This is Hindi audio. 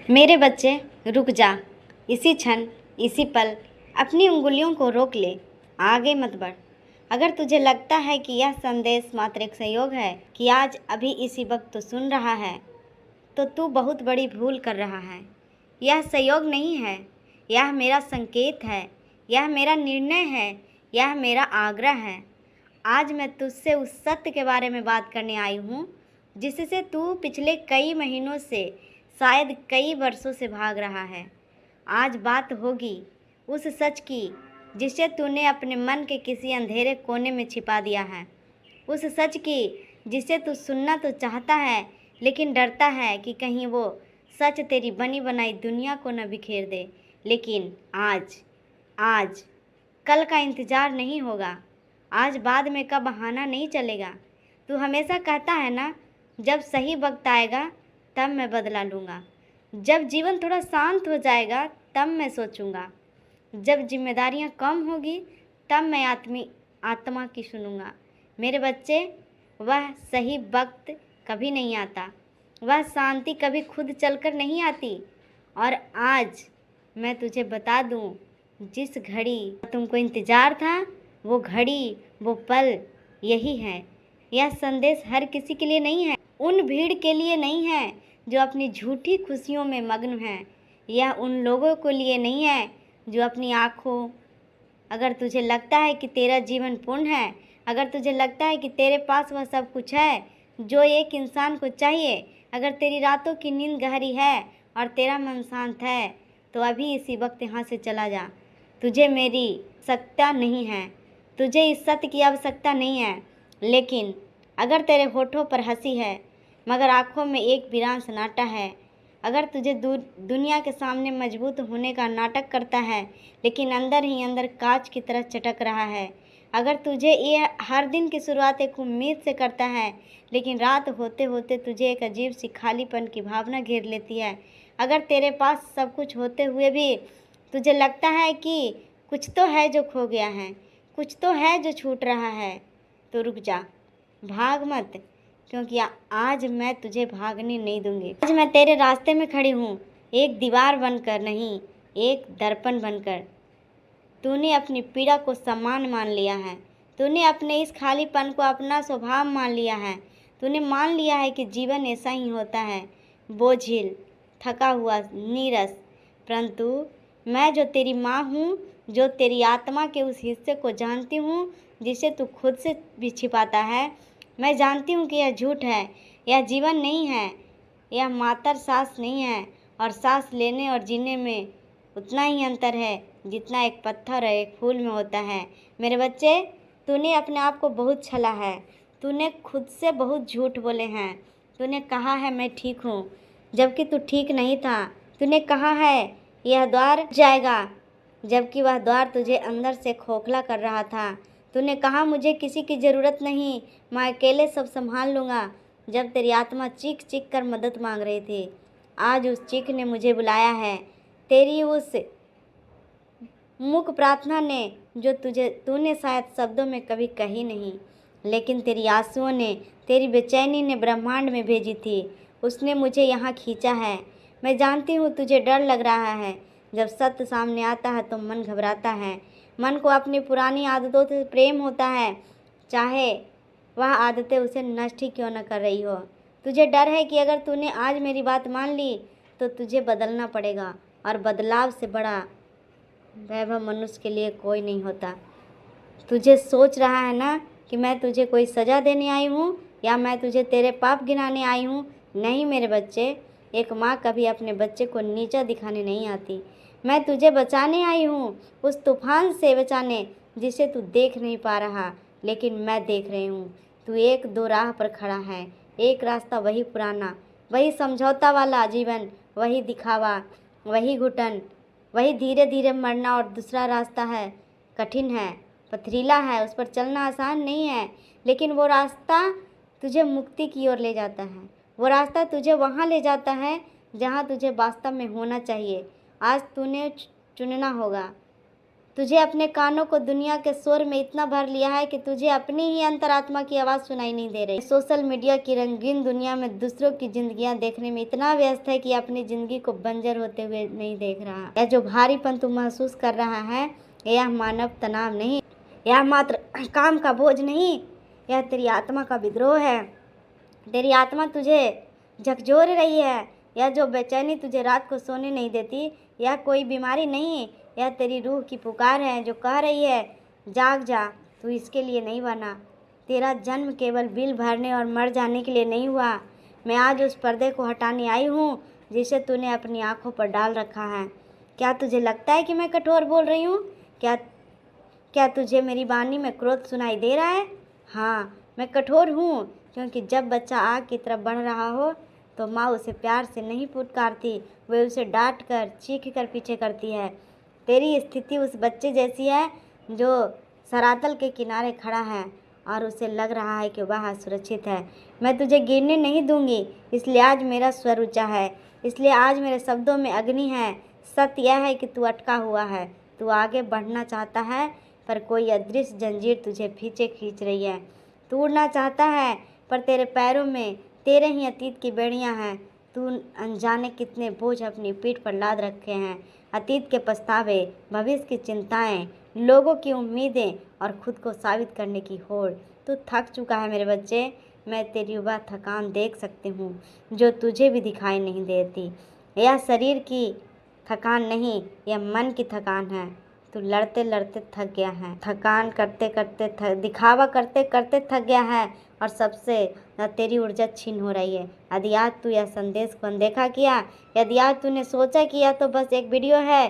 मेरे बच्चे, रुक जा। इसी क्षण, इसी पल अपनी उंगलियों को रोक ले, आगे मत बढ़। अगर तुझे लगता है कि यह संदेश मात्र एक संयोग है कि आज अभी इसी वक्त तो सुन रहा है, तो तू बहुत बड़ी भूल कर रहा है। यह संयोग नहीं है, यह मेरा संकेत है, यह मेरा निर्णय है, यह मेरा आग्रह है। आज मैं तुझसे उस सत्य के बारे में बात करने आई हूँ जिससे तू पिछले कई महीनों से, शायद कई वर्षों से भाग रहा है। आज बात होगी उस सच की जिसे तूने अपने मन के किसी अंधेरे कोने में छिपा दिया है। उस सच की जिसे तू सुनना तो चाहता है, लेकिन डरता है कि कहीं वो सच तेरी बनी बनाई दुनिया को न बिखेर दे। लेकिन आज कल का इंतज़ार नहीं होगा। आज बाद में का बहाना नहीं चलेगा। तू हमेशा कहता है ना, जब सही वक्त आएगा तब मैं बदला लूँगा, जब जीवन थोड़ा शांत हो जाएगा तब मैं सोचूंगा, जब जिम्मेदारियां कम होगी तब मैं आत्मा की सुनूंगा। मेरे बच्चे, वह सही वक्त कभी नहीं आता, वह शांति कभी खुद चलकर नहीं आती। और आज मैं तुझे बता दूं, जिस घड़ी तुमको इंतज़ार था, वो घड़ी, वो पल यही है। यह संदेश हर किसी के लिए नहीं है, उन भीड़ के लिए नहीं है जो अपनी झूठी खुशियों में मग्न हैं। यह उन लोगों के लिए नहीं है जो अपनी आँखों, अगर तुझे लगता है कि तेरा जीवन पूर्ण है, अगर तुझे लगता है कि तेरे पास वह सब कुछ है जो एक इंसान को चाहिए, अगर तेरी रातों की नींद गहरी है और तेरा मन शांत है, तो अभी इसी वक्त यहाँ से चला जा। तुझे मेरी आवश्यकता नहीं है, तुझे इस सत्य की आवश्यकता नहीं है। लेकिन अगर तेरे होठों पर हंसी है मगर आँखों में एक वीरान सन्नाटा है, अगर तुझे दुनिया के सामने मजबूत होने का नाटक करता है लेकिन अंदर ही अंदर कांच की तरह चटक रहा है, अगर तुझे ये हर दिन की शुरुआत एक उम्मीद से करता है लेकिन रात होते होते तुझे एक अजीब सी खालीपन की भावना घेर लेती है, अगर तेरे पास सब कुछ होते हुए भी तुझे लगता है कि कुछ तो है जो खो गया है, कुछ तो है जो छूट रहा है, तो रुक जा, भाग मत, क्योंकि आज मैं तुझे भागने नहीं दूंगी। आज मैं तेरे रास्ते में खड़ी हूँ, एक दीवार बनकर नहीं, एक दर्पण बनकर। तूने अपनी पीड़ा को सम्मान मान लिया है, तूने अपने इस खालीपन को अपना स्वभाव मान लिया है, तूने मान लिया है कि जीवन ऐसा ही होता है, बोझिल, थका हुआ, नीरस। परंतु मैं जो तेरी माँ हूँ, जो तेरी आत्मा के उस हिस्से को जानती हूँ जिसे तू खुद से भी छिपाता है, मैं जानती हूँ कि यह झूठ है, यह जीवन नहीं है, यह मात्र सांस नहीं है, और सांस लेने और जीने में उतना ही अंतर है जितना एक पत्थर और एक फूल में होता है। मेरे बच्चे, तूने अपने आप को बहुत छला है, तूने खुद से बहुत झूठ बोले हैं। तूने कहा है मैं ठीक हूँ, जबकि तू ठीक नहीं था। तूने कहा है यह द्वार जाएगा, जबकि वह द्वार तुझे अंदर से खोखला कर रहा था। तूने कहा मुझे किसी की ज़रूरत नहीं, मैं अकेले सब संभाल लूँगा, जब तेरी आत्मा चीख चीख कर मदद मांग रही थी। आज उस चीख ने मुझे बुलाया है, तेरी उस मूक प्रार्थना ने, जो तूने शायद शब्दों में कभी कही नहीं, लेकिन तेरी आंसुओं ने, तेरी बेचैनी ने ब्रह्मांड में भेजी थी। उसने मुझे यहाँ खींचा है। मैं जानती हूँ तुझे डर लग रहा है, जब सत्य सामने आता है तो मन घबराता है। मन को अपनी पुरानी आदतों से प्रेम होता है, चाहे वह आदतें उसे नष्ट ही क्यों न कर रही हो। तुझे डर है कि अगर तूने आज मेरी बात मान ली तो तुझे बदलना पड़ेगा, और बदलाव से बड़ा वैभव मनुष्य के लिए कोई नहीं होता। तुझे सोच रहा है ना कि मैं तुझे कोई सज़ा देने आई हूँ या मैं तुझे तेरे पाप गिनाने आई हूँ। नहीं मेरे बच्चे, एक माँ कभी अपने बच्चे को नीचा दिखाने नहीं आती। मैं तुझे बचाने आई हूँ, उस तूफान से बचाने जिसे तू देख नहीं पा रहा, लेकिन मैं देख रही हूँ। तू एक दो राह पर खड़ा है, एक रास्ता वही पुराना, वही समझौता वाला जीवन, वही दिखावा, वही घुटन, वही धीरे धीरे मरना। और दूसरा रास्ता है, कठिन है, पथरीला है, उस पर चलना आसान नहीं है, लेकिन वो रास्ता तुझे मुक्ति की ओर ले जाता है। वो रास्ता तुझे वहाँ ले जाता है जहाँ तुझे वास्तव में होना चाहिए। आज तूने चुनना होगा, तुझे अपने कानों को दुनिया के शोर में इतना भर लिया है कि तुझे अपनी ही अंतरात्मा की आवाज़ सुनाई नहीं दे रही। सोशल मीडिया की रंगीन दुनिया में दूसरों की जिंदगियां देखने में इतना व्यस्त है कि अपनी ज़िंदगी को बंजर होते हुए नहीं देख रहा। यह जो भारीपन तू महसूस कर रहा है, यह मानव तनाव नहीं, यह मात्र काम का बोझ नहीं, यह तेरी आत्मा का विद्रोह है। तेरी आत्मा तुझे झकझोर रही है। यह जो बेचैनी तुझे रात को सोने नहीं देती, यह कोई बीमारी नहीं, यह तेरी रूह की पुकार है जो कह रही है, जाग जा, तू इसके लिए नहीं बना। तेरा जन्म केवल बिल भरने और मर जाने के लिए नहीं हुआ। मैं आज उस पर्दे को हटाने आई हूँ जिसे तूने अपनी आंखों पर डाल रखा है। क्या तुझे लगता है कि मैं कठोर बोल रही हूँ? क्या तुझे मेरी वाणी में क्रोध सुनाई दे रहा है? हाँ, मैं कठोर हूँ, क्योंकि जब बच्चा आग की तरफ बढ़ रहा हो तो माँ उसे प्यार से नहीं फुटकारती, वे उसे डांट कर चीख कर पीछे करती है। तेरी स्थिति उस बच्चे जैसी है जो सरातल के किनारे खड़ा है और उसे लग रहा है कि वह सुरक्षित है। मैं तुझे गिरने नहीं दूंगी, इसलिए आज मेरा स्वर ऊंचा है, इसलिए आज मेरे शब्दों में अग्नि है। सत्य यह है कि तू अटका हुआ है, तू आगे बढ़ना चाहता है, पर कोई अदृश्य जंजीर तुझे पीछे खींच रही है। तू उड़ना चाहता है, पर तेरे पैरों में तेरे ही अतीत की बेड़ियां हैं। तू अनजाने कितने बोझ अपनी पीठ पर लाद रखे हैं, अतीत के पछतावे, भविष्य की चिंताएं, लोगों की उम्मीदें और खुद को साबित करने की होड़। तू थक चुका है मेरे बच्चे, मैं तेरी वह थकान देख सकती हूँ जो तुझे भी दिखाई नहीं देती। यह शरीर की थकान नहीं, यह मन की थकान है। तू लड़ते लड़ते थक गया है, थकान करते करते दिखावा करते करते थक गया है, और सबसे तेरी ऊर्जा छीन हो रही है। यदि आज तू यह संदेश को अनदेखा किया, यदि आज तूने सोचा कि यह तो बस एक वीडियो है,